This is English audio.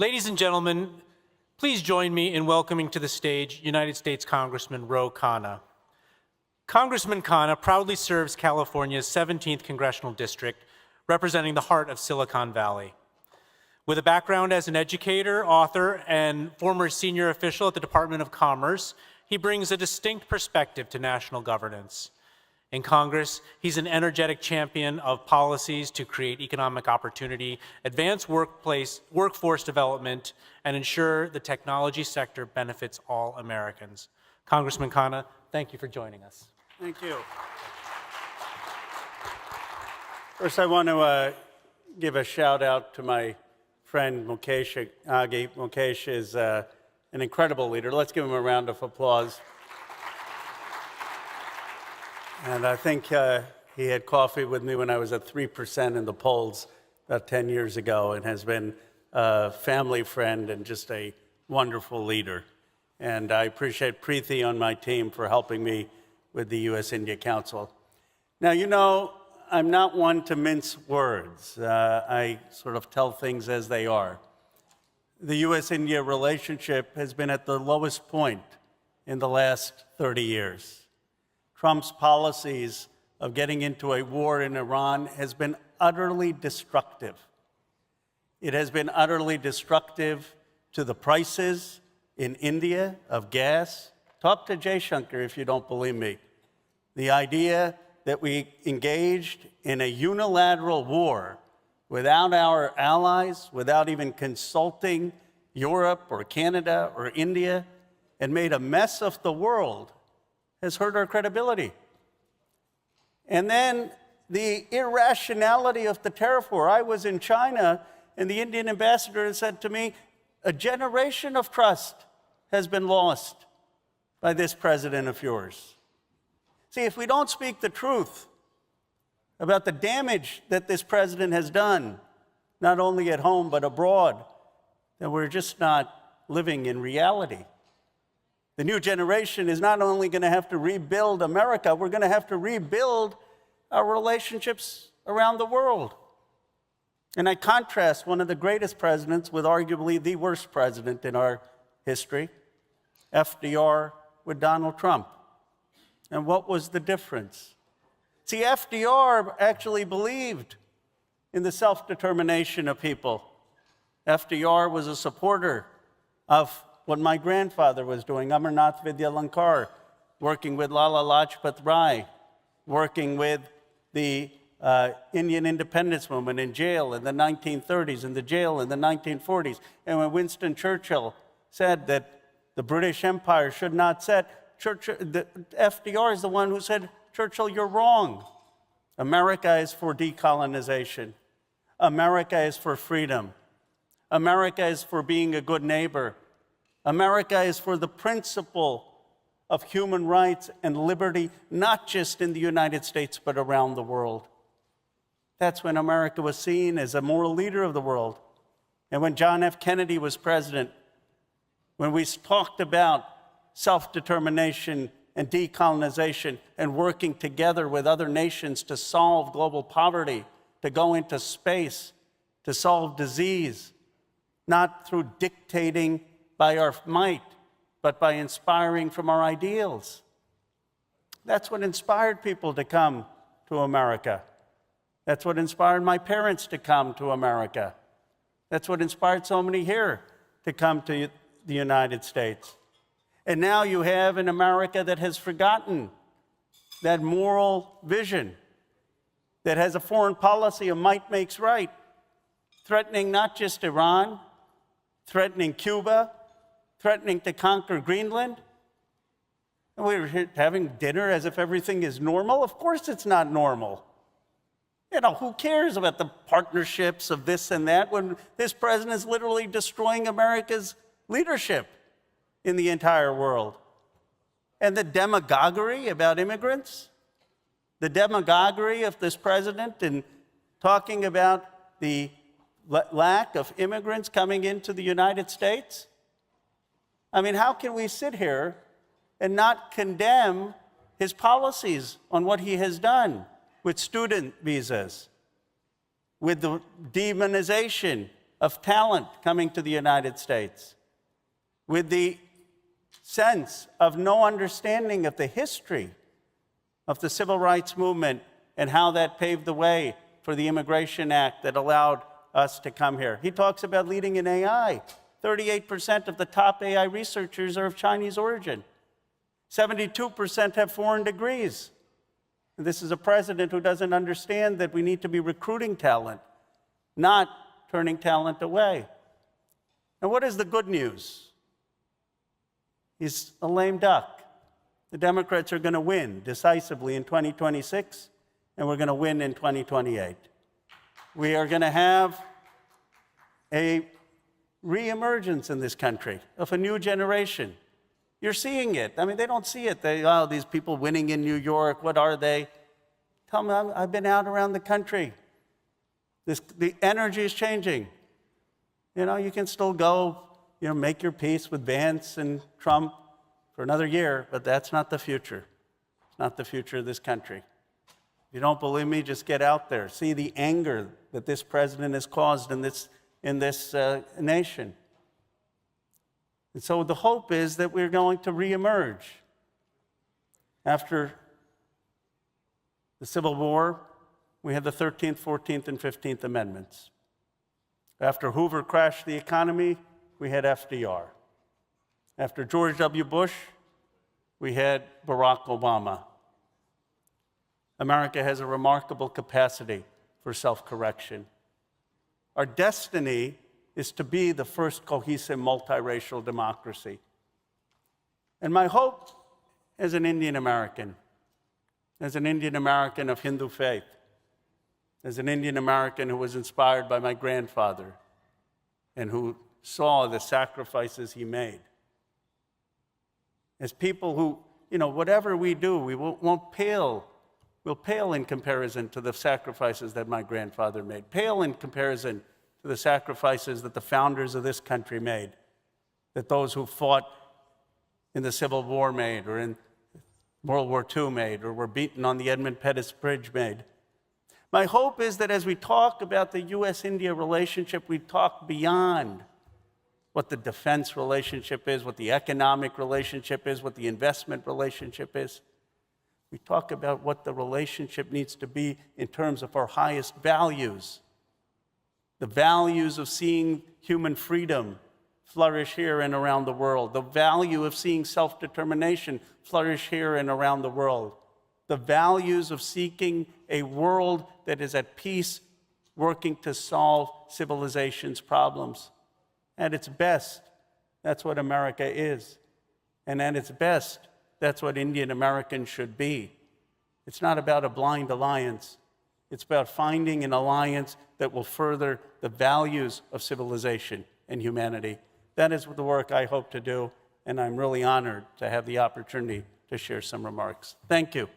Ladies and gentlemen, please join me in welcoming to the stage United States Congressman Khanna. Congressman Khanna proudly serves California's 17th Congressional District, representing the heart of Silicon Valley. With a background as an educator, author, and former senior official at the Department of Commerce, he brings a distinct perspective to national governance. In Congress, he's an energetic champion of policies to create economic opportunity, advance workforce development, and ensure the technology sector benefits all Americans. Congressman Khanna, thank you for joining us. Thank you. First, I want to give a shout out to my friend Mukesh Aghi. Mukesh is an incredible leader. Let's give him a round of applause. And I think he had coffee with me when I was at 3% in the polls about 10 years ago, and has been a family friend and just a wonderful leader. And I appreciate Preeti on my team for helping me with the U.S. India Council. Now, you know, I'm not one to mince words. I sort of tell things as they are. The U.S.-India relationship has been at the lowest point in the last 30 years. Trump's policies of getting into a war in Iran has been utterly destructive. It has been utterly destructive to the prices in India of gas. Talk to Jaishankar if you don't believe me. The idea that we engaged in a unilateral war without our allies, without even consulting Europe or Canada or India, and made a mess of the world, has hurt our credibility. And then the irrationality of the tariff war. I was in China, and the Indian ambassador said to me, a generation of trust has been lost by this president of yours. See, if we don't speak the truth about the damage that this president has done, not only at home but abroad, then we're just not living in reality. The new generation is not only going to have to rebuild America, we're going to have to rebuild our relationships around the world. And I contrast one of the greatest presidents with arguably the worst president in our history, FDR, with Donald Trump. And what was the difference? See, FDR actually believed in the self-determination of people. FDR was a supporter of what my grandfather was doing, Amarnath Vidyalankar, working with Lala Lajpat Rai, working with the Indian independence movement in jail in the 1930s, in the jail in the 1940s. And when Winston Churchill said that the British Empire should not set, FDR is the one who said, Churchill, you're wrong. America is for decolonization. America is for freedom. America is for being a good neighbor. America is for the principle of human rights and liberty, not just in the United States, but around the world. That's when America was seen as a moral leader of the world. And when John F. Kennedy was president, when we talked about self-determination and decolonization and working together with other nations to solve global poverty, to go into space, to solve disease, not through dictating by our might, but by inspiring from our ideals. That's what inspired people to come to America. That's what inspired my parents to come to America. That's what inspired so many here to come to the United States. And now you have an America that has forgotten that moral vision, that has a foreign policy of might makes right, threatening not just Iran, threatening Cuba, threatening to conquer Greenland. And we're having dinner as if everything is normal. Of course it's not normal. You know, who cares about the partnerships of this and that when this president is literally destroying America's leadership in the entire world? And the demagoguery about immigrants, the demagoguery of this president in talking about the lack of immigrants coming into the United States. I mean, how can we sit here and not condemn his policies on what he has done with student visas, with the demonization of talent coming to the United States, with the sense of no understanding of the history of the civil rights movement and how that paved the way for the Immigration Act that allowed us to come here. He talks about leading in AI. 38% of the top AI researchers are of Chinese origin. 72% have foreign degrees. And this is a president who doesn't understand that we need to be recruiting talent, not turning talent away. And what is the good news? He's a lame duck. The Democrats are going to win decisively in 2026, and we're going to win in 2028. We are going to have a reemergence in this country of a new generation. You're seeing it. I mean, they don't see it. Oh, these people winning in New York, what are they? Tell them I've been out around the country. The energy is changing. You know, you can still go, make your peace with Vance and Trump for another year, but that's not the future. It's not the future of this country. If you don't believe me, just get out there. See the anger that this president has caused in this nation. And so the hope is that we're going to reemerge. After the Civil War, we had the 13th, 14th, and 15th Amendments. After Hoover crashed the economy, we had FDR. After George W. Bush, we had Barack Obama. America has a remarkable capacity for self-correction. Our destiny is to be the first cohesive multiracial democracy. And my hope as an Indian American of Hindu faith, as an Indian American who was inspired by my grandfather and who saw the sacrifices he made, as people who, whatever we do, we'll pale in comparison to the sacrifices that my grandfather made, pale in comparison to the sacrifices that the founders of this country made, that those who fought in the Civil War made, or in World War II made, or were beaten on the Edmund Pettus Bridge made. My hope is that as we talk about the U.S. India relationship, we talk beyond what the defense relationship is, what the economic relationship is, what the investment relationship is. We talk about what the relationship needs to be in terms of our highest values. The values of seeing human freedom flourish here and around the world. The value of seeing self-determination flourish here and around the world. The values of seeking a world that is at peace, working to solve civilization's problems. At its best, that's what America is. And at its best, that's what Indian Americans should be. It's not about a blind alliance. It's about finding an alliance that will further the values of civilization and humanity. That is the work I hope to do, and I'm really honored to have the opportunity to share some remarks. Thank you.